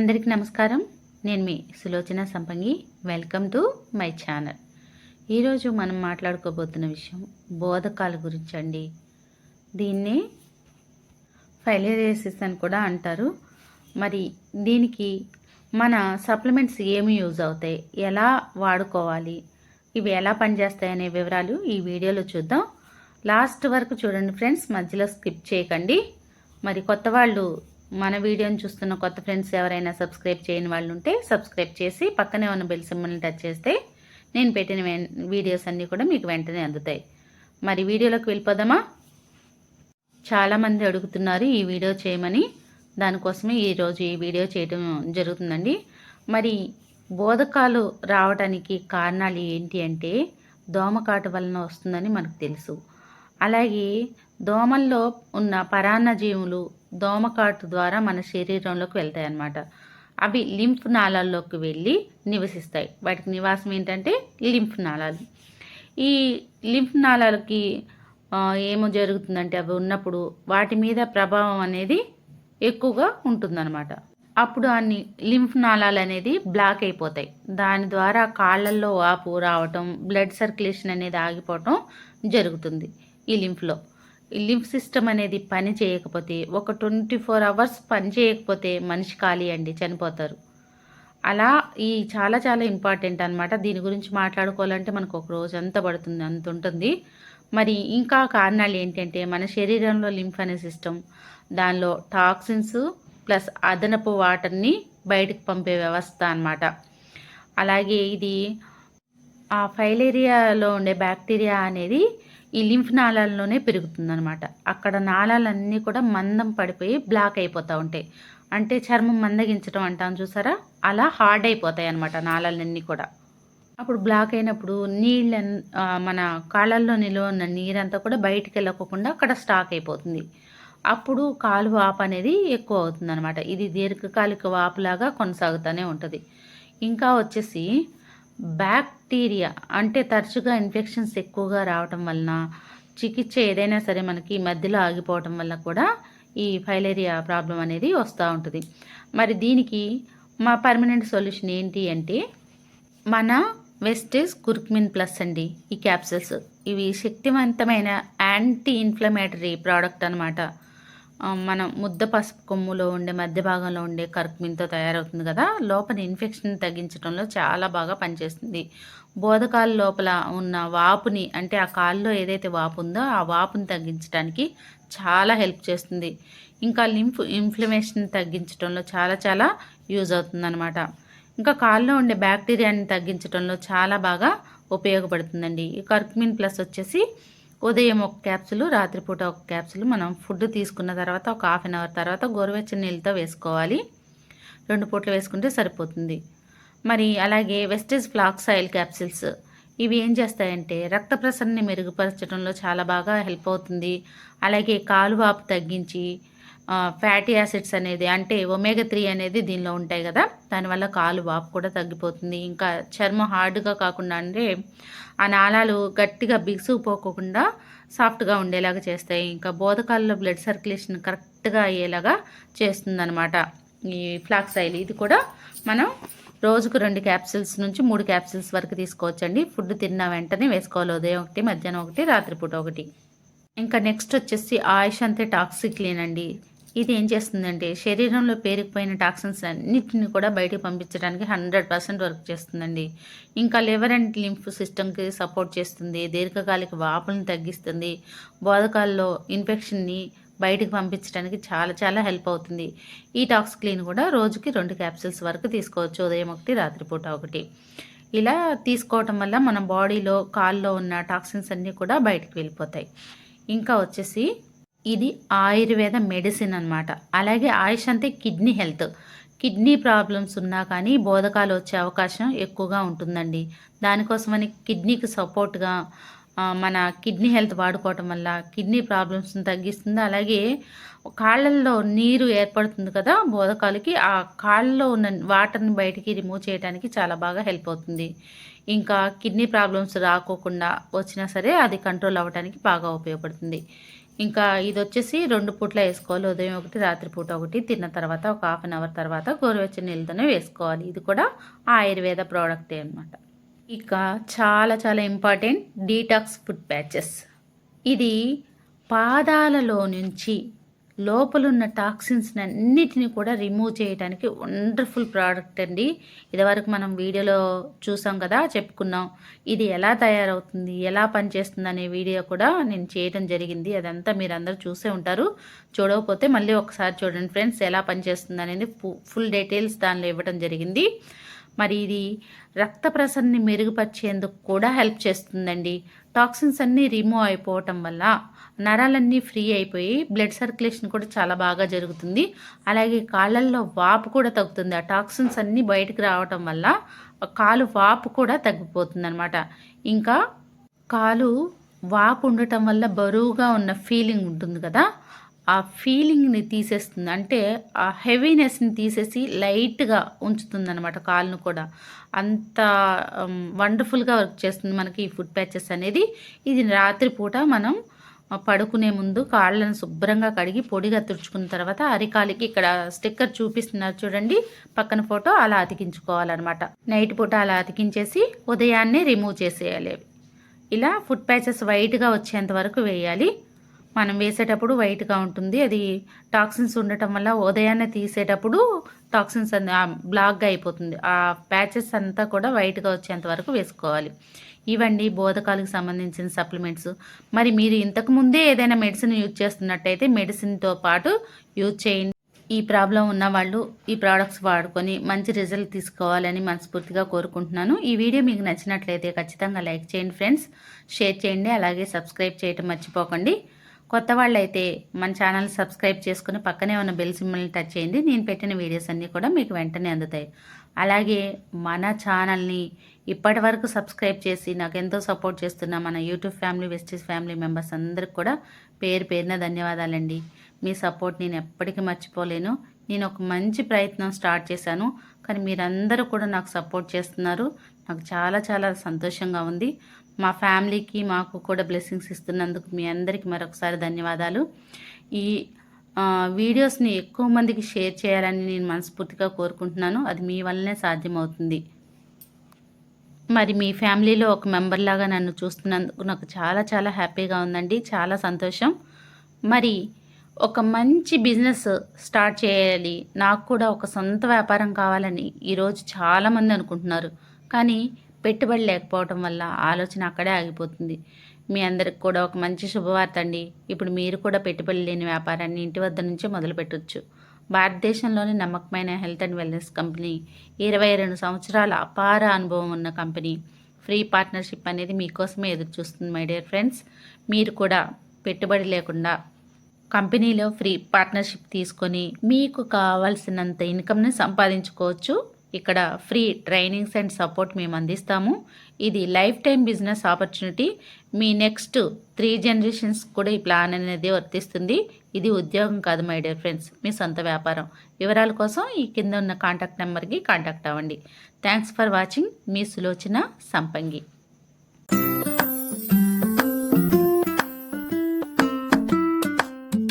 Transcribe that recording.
అందరికీ నమస్కారం. నేను మీ సులోచన సంపంగి. Welcome to my channel. ఈరోజు మనం మాట్లాడుకోబోతున్న విషయం బోధకాల గురించి అండి. దీన్ని ఫైలేరియాసిస్ అని కూడా అంటారు. మరి దీనికి మన సప్లిమెంట్స్ ఏమి యూజ్ అవుతాయి, ఎలా వాడుకోవాలి, ఇవి ఎలా పనిచేస్తాయి అనే వివరాలు ఈ వీడియోలో చూద్దాం. లాస్ట్ వరకు చూడండి ఫ్రెండ్స్, మధ్యలో స్కిప్ చేయకండి. మరి కొత్త వాళ్ళు, మన వీడియోని చూస్తున్న కొత్త ఫ్రెండ్స్ ఎవరైనా సబ్స్క్రైబ్ చేయని వాళ్ళు ఉంటే సబ్స్క్రైబ్ చేసి పక్కనే ఉన్న బెల్ సింబల్ని టచ్ చేస్తే నేను పెట్టిన వీడియోస్ అన్నీ కూడా మీకు వెంటనే అందుతాయి. మరి వీడియోలోకి వెళ్ళిపోదామా? చాలామంది అడుగుతున్నారు ఈ వీడియో చేయమని, దానికోసమే ఈరోజు ఈ వీడియో చేయడం జరుగుతుందండి. మరి బోధకాలు రావడానికి కారణాలు ఏంటి అంటే దోమకాటు వలన వస్తుందని మనకు తెలుసు. అలాగే దోమల్లో ఉన్న పరాన్న జీవులు దోమకాటు ద్వారా మన శరీరంలోకి వెళ్తాయి అన్నమాట. అవి లింఫ్ నాళాల్లోకి వెళ్ళి నివసిస్తాయి. వాటికి నివాసం ఏంటంటే లింఫ్ నాళాలు. ఈ లింఫ్ నాళాలకి ఏమో జరుగుతుందంటే అవి ఉన్నప్పుడు వాటి మీద ప్రభావం అనేది ఎక్కువగా ఉంటుందన్నమాట. అప్పుడు అన్ని లింఫ్ నాళాలు అనేది బ్లాక్ అయిపోతాయి. దాని ద్వారా కాళ్ళల్లో వాపు రావటం, బ్లడ్ సర్క్యులేషన్ అనేది ఆగిపోవటం జరుగుతుంది. ఈ లింఫ్ సిస్టమ్ అనేది పని చేయకపోతే, ఒక 24 అవర్స్ పని చేయకపోతే మనిషి ఖాళీ అండి, చనిపోతారు. అలా ఈ చాలా చాలా ఇంపార్టెంట్ అనమాట. దీని గురించి మాట్లాడుకోవాలంటే మనకు ఒక రోజు అంత పడుతుంది, అంత ఉంటుంది. మరి ఇంకా కారణాలు ఏంటంటే మన శరీరంలో లింఫ్ అనే సిస్టమ్, దానిలో టాక్సిన్స్ ప్లస్ అదనపు వాటర్ని బయటకు పంపే వ్యవస్థ అన్నమాట. అలాగే ఇది ఆ ఫైలేరియాలో ఉండే బ్యాక్టీరియా అనేది ఈ లింఫ్ నాళాల్లోనే పెరుగుతుందనమాట. అక్కడ నాళాలన్నీ కూడా మందం పడిపోయి బ్లాక్ అయిపోతూ ఉంటాయి. అంటే చర్మం మందగించడం అంటాం చూసారా, అలా హార్డ్ అయిపోతాయి అన్నమాట నాళాలన్నీ కూడా. అప్పుడు బ్లాక్ అయినప్పుడు మన కాళ్ళల్లో నిల్వ ఉన్న నీరంతా కూడా బయటికి వెళ్ళకోకుండా అక్కడ స్టాక్ అయిపోతుంది. అప్పుడు కాలు వాపు అనేది ఎక్కువ అవుతుంది అనమాట. ఇది దీర్ఘకాలిక వాపులాగా కొనసాగుతూనే ఉంటుంది. ఇంకా వచ్చేసి బ్యాక్టీరియా అంటే తరచుగా ఇన్ఫెక్షన్స్ ఎక్కువగా రావటం వలన, చికిత్స ఏదైనా సరే మనకి మధ్యలో ఆగిపోవటం వల్ల కూడా ఈ ఫైలేరియా ప్రాబ్లం అనేది వస్తూ ఉంటుంది. మరి దీనికి మా పర్మనెంట్ సొల్యూషన్ ఏంటి అంటే మన వెస్టేజ్ కుర్కుమిన్ ప్లస్ అండి. ఈ క్యాప్సిల్స్ ఇవి శక్తివంతమైన యాంటీ ఇన్ఫ్లమేటరీ ప్రోడక్ట్ అనమాట. మనం ముద్ద పసుపు కొమ్ములో ఉండే మధ్య భాగంలో ఉండే కర్కుమిన్తో తయారవుతుంది కదా, లోపల ఇన్ఫెక్షన్ తగ్గించడంలో చాలా బాగా పనిచేస్తుంది. బోధకాల లోపల ఉన్న వాపుని, అంటే ఆ కాల్లో ఏదైతే వాపు ఉందో ఆ వాపుని తగ్గించడానికి చాలా హెల్ప్ చేస్తుంది. ఇంకా లింఫ్ ఇన్ఫ్లమేషన్ తగ్గించడంలో చాలా చాలా యూజ్ అవుతుందన్నమాట. ఇంకా కాల్లో ఉండే బ్యాక్టీరియాని తగ్గించడంలో చాలా బాగా ఉపయోగపడుతుందండి. ఈ కర్కుమిన్ ప్లస్ వచ్చేసి ఉదయం ఒక క్యాప్సులు, రాత్రిపూట ఒక క్యాప్సులు మనం ఫుడ్ తీసుకున్న తర్వాత ఒక 1/2 అవర్ తర్వాత గోరువెచ్చని నీళ్ళతో వేసుకోవాలి. 2 పూటలు వేసుకుంటే సరిపోతుంది. మరి అలాగే వెస్టేజ్ ఫ్లాక్స్ ఆయిల్ క్యాప్సిల్స్, ఇవి ఏం చేస్తాయంటే రక్త ప్రసరణని మెరుగుపరచడంలో చాలా బాగా హెల్ప్ అవుతుంది. అలాగే కాలువాపు తగ్గించి ఫ్యాటీ యాసిడ్స్ అనేది, అంటే ఒమేగా 3 అనేది దీనిలో ఉంటాయి కదా, దానివల్ల కాలు వాపు కూడా తగ్గిపోతుంది. ఇంకా చర్మం హార్డ్గా కాకుండా, అంటే ఆ నాళాలు గట్టిగా బిగుసుకుపోకుండా సాఫ్ట్గా ఉండేలాగా చేస్తాయి. ఇంకా బోధకాలలో బ్లడ్ సర్క్యులేషన్ కరెక్ట్గా అయ్యేలాగా చేస్తుందన్నమాట ఈ ఫ్లాక్స్ ఆయిల్. ఇది కూడా మనం రోజుకు 2 క్యాప్సిల్స్ నుంచి 3 క్యాప్సిల్స్ వరకు తీసుకోవచ్చండి. ఫుడ్ తిన్న వెంటనే వేసుకోవాలి. ఉదయం 1, మధ్యాహ్నం 1, రాత్రిపూట 1. ఇంకా నెక్స్ట్ వచ్చేసి ఆయుష్ అంతే టాక్సిక్లీన్ అండి. ఇది ఏం చేస్తుందంటే శరీరంలో పేరుకుపోయిన టాక్సిన్స్ అన్నిటిని కూడా బయటకు పంపించడానికి 100% వర్క్ చేస్తుందండి. ఇంకా లివర్ అండ్ లింఫ్ సిస్టమ్కి సపోర్ట్ చేస్తుంది. దీర్ఘకాలిక వాపులను తగ్గిస్తుంది. బోధకాల్లో ఇన్ఫెక్షన్ని బయటకు పంపించడానికి చాలా చాలా హెల్ప్ అవుతుంది. ఈ టాక్సిక్లీన్ కూడా రోజుకి 2 క్యాప్సిల్స్ వరకు తీసుకోవచ్చు. ఉదయం 1, రాత్రిపూట 1. ఇలా తీసుకోవటం వల్ల మన బాడీలో కాల్లో ఉన్న టాక్సిన్స్ అన్నీ కూడా బయటకు వెళ్ళిపోతాయి. ఇంకా వచ్చేసి ఇది ఆయుర్వేద మెడిసిన్ అనమాట. అలాగే ఆయుష్ అంటే కిడ్నీ హెల్త్. కిడ్నీ ప్రాబ్లమ్స్ ఉన్నా కానీ బోధకాలు వచ్చే అవకాశం ఎక్కువగా ఉంటుందండి. దానికోసమని కిడ్నీకి సపోర్ట్గా మన కిడ్నీ హెల్త్ వాడుకోవటం వల్ల కిడ్నీ ప్రాబ్లమ్స్ని తగ్గిస్తుంది. అలాగే కాళ్ళల్లో నీరు ఏర్పడుతుంది కదా బోధకాలకి, ఆ కాళ్ళలో ఉన్న వాటర్ని బయటికి రిమూవ్ చేయడానికి చాలా బాగా హెల్ప్ అవుతుంది. ఇంకా కిడ్నీ ప్రాబ్లమ్స్ రాకోకుండా వచ్చినా సరే అది కంట్రోల్ అవ్వడానికి బాగా ఉపయోగపడుతుంది. ఇంకా ఇది వచ్చేసి 2 పూట్ల వేసుకోవాలి. ఉదయం ఒకటి, రాత్రి పూట ఒకటి. తిన్న తర్వాత ఒక హాఫ్ అన్ అవర్ తర్వాత గోరువెచ్చని నీళ్ళతోనే వేసుకోవాలి. ఇది కూడా ఆయుర్వేద ప్రోడక్టే అనమాట. ఇక చాలా చాలా ఇంపార్టెంట్ డీటాక్స్ ఫుడ్ ప్యాచెస్. ఇది పాదాలలో నుంచి లోపలున్న టాక్సిన్స్ అన్నిటిని కూడా రిమూవ్ చేయడానికి వండర్ఫుల్ ప్రోడక్ట్ అండి. ఇదివరకు మనం వీడియోలో చూసాం కదా, చెప్పుకున్నాం. ఇది ఎలా తయారవుతుంది, ఎలా పనిచేస్తుంది అనే వీడియో కూడా నేను చేయడం జరిగింది. అదంతా మీరు అందరూ చూసే ఉంటారు. చూడకపోతే మళ్ళీ ఒకసారి చూడండి ఫ్రెండ్స్, ఎలా పనిచేస్తుంది అనేది ఫుల్ డీటెయిల్స్ దానిలో ఇవ్వడం జరిగింది. మరి ఇది రక్త ప్రసరణని మెరుగుపరిచేందుకు కూడా హెల్ప్ చేస్తుందండి. టాక్సిన్స్ అన్నీ రిమూవ్ అయిపోవటం వల్ల నరాలన్నీ ఫ్రీ అయిపోయి బ్లడ్ సర్క్యులేషన్ కూడా చాలా బాగా జరుగుతుంది. అలాగే కాళ్ళల్లో వాపు కూడా తగ్గుతుంది. ఆ టాక్సిన్స్ అన్నీ బయటకు రావటం వల్ల కాలు వాపు కూడా తగ్గిపోతుంది అనమాట. ఇంకా కాలు వాపు ఉండటం వల్ల బరువుగా ఉన్న ఫీలింగ్ ఉంటుంది కదా, ఆ ఫీలింగ్ని తీసేస్తుంది. అంటే ఆ హెవీనెస్ని తీసేసి లైట్గా ఉంచుతుంది అనమాట కాలును కూడా. అంత వండర్ఫుల్గా వర్క్ చేస్తుంది మనకి ఈ ఫుడ్ ప్యాచెస్ అనేది. ఇది రాత్రిపూట మనం పడుకునే ముందు కాళ్ళను శుభ్రంగా కడిగి పొడిగా తుడుచుకున్న తర్వాత అరికాలికి ఇక్కడ స్టిక్కర్ చూపిస్తున్నారు చూడండి పక్కన ఫోటో, అలా అతికించుకోవాలన్నమాట. నైట్ పూట అలా అతికించేసి ఉదయాన్నే రిమూవ్ చేసేయాలి. ఇలా ఫుడ్ ప్యాచెస్ వైట్గా వచ్చేంత వరకు వేయాలి. మనం వేసేటప్పుడు వైట్గా ఉంటుంది. అది టాక్సిన్స్ ఉండటం వల్ల ఉదయాన్నే తీసేటప్పుడు టాక్సిన్స్ బ్లాక్గా అయిపోతుంది. ఆ ప్యాచెస్ అంతా కూడా వైట్గా వచ్చేంత వరకు వేసుకోవాలి. ఇవండి బోధకాలకు సంబంధించిన సప్లిమెంట్స్. మరి మీరు ఇంతకుముందే ఏదైనా మెడిసిన్ యూజ్ చేస్తున్నట్టయితే మెడిసిన్తో పాటు యూజ్ చేయండి. ఈ ప్రాబ్లం ఉన్న వాళ్ళు ఈ ప్రోడక్ట్స్ వాడుకొని మంచి రిజల్ట్ తీసుకోవాలని మనస్ఫూర్తిగా కోరుకుంటున్నాను. ఈ వీడియో మీకు నచ్చినట్లయితే ఖచ్చితంగా లైక్ చేయండి ఫ్రెండ్స్, షేర్ చేయండి, అలాగే సబ్స్క్రైబ్ చేయటం మర్చిపోకండి. కొత్త వాళ్ళైతే మన ఛానల్ సబ్స్క్రైబ్ చేసుకుని పక్కనే ఉన్న బెల్ సింబల్ని టచ్ చేయండి. నేను పెట్టిన వీడియోస్ అన్నీ కూడా మీకు వెంటనే అందుతాయి. అలాగే మన ఛానల్ని ఇప్పటి వరకు సబ్స్క్రైబ్ చేసి నాకు ఎంతో సపోర్ట్ చేస్తున్న మన యూట్యూబ్ ఫ్యామిలీ, వెస్టీస్ ఫ్యామిలీ మెంబర్స్ అందరికి కూడా పేరు పేరున ధన్యవాదాలండి. మీ సపోర్ట్ నేను ఎప్పటికీ మర్చిపోలేను. నేను ఒక మంచి ప్రయత్నం స్టార్ట్ చేశాను, కానీ మీరందరూ కూడా నాకు సపోర్ట్ చేస్తున్నారు. నాకు చాలా చాలా సంతోషంగా ఉంది. మా ఫ్యామిలీకి మాకు కూడా బ్లెస్సింగ్స్ ఇస్తున్నందుకు మీ అందరికీ మరొకసారి ధన్యవాదాలు. ఈ వీడియోస్ని ఎక్కువ మందికి షేర్ చేయాలని నేను మనస్ఫూర్తిగా కోరుకుంటున్నాను. అది మీ వల్లనే సాధ్యమవుతుంది. మరి మీ ఫ్యామిలీలో ఒక మెంబర్ లాగా నన్ను చూస్తున్నందుకు నాకు చాలా చాలా హ్యాపీగా ఉందండి, చాలా సంతోషం. మరి ఒక మంచి బిజినెస్ స్టార్ట్ చేయాలి, నాకు కూడా ఒక సొంత వ్యాపారం కావాలని ఈరోజు చాలామంది అనుకుంటున్నారు. కానీ పెట్టుబడి లేకపోవడం వల్ల ఆలోచన అక్కడే ఆగిపోతుంది. మీ అందరికి కూడా ఒక మంచి శుభవార్త అండి. ఇప్పుడు మీరు కూడా పెట్టుబడి లేని వ్యాపారాన్ని ఇంటి వద్ద నుంచే మొదలు పెట్టొచ్చు. భారతదేశంలోని నమ్మకమైన హెల్త్ అండ్ వెల్నెస్ కంపెనీ, 22 సంవత్సరాల అపార అనుభవం ఉన్న కంపెనీ. ఫ్రీ పార్ట్నర్షిప్ అనేది మీకోసమే ఎదురు చూస్తుంది మై డియర్ ఫ్రెండ్స్. మీరు కూడా పెట్టుబడి లేకుండా కంపెనీలో ఫ్రీ పార్ట్నర్షిప్ తీసుకొని మీకు కావాల్సినంత ఇన్కమ్ని సంపాదించుకోవచ్చు. ఇక్కడ ఫ్రీ ట్రైనింగ్స్ అండ్ సపోర్ట్ మేము అందిస్తాము. ఇది లైఫ్ టైం బిజినెస్ ఆపర్చునిటీ. మీ నెక్స్ట్ 3 జనరేషన్స్ కూడా ఈ ప్లాన్ అనేది వర్తిస్తుంది. ఇది ఉద్యోగం కాదు మై డియర్ ఫ్రెండ్స్, మీ సొంత వ్యాపారం. వివరాల కోసం ఈ కింద ఉన్న కాంటాక్ట్ నెంబర్కి కాంటాక్ట్ అవ్వండి. Thanks for watching. మీ సులోచన సంపంగి.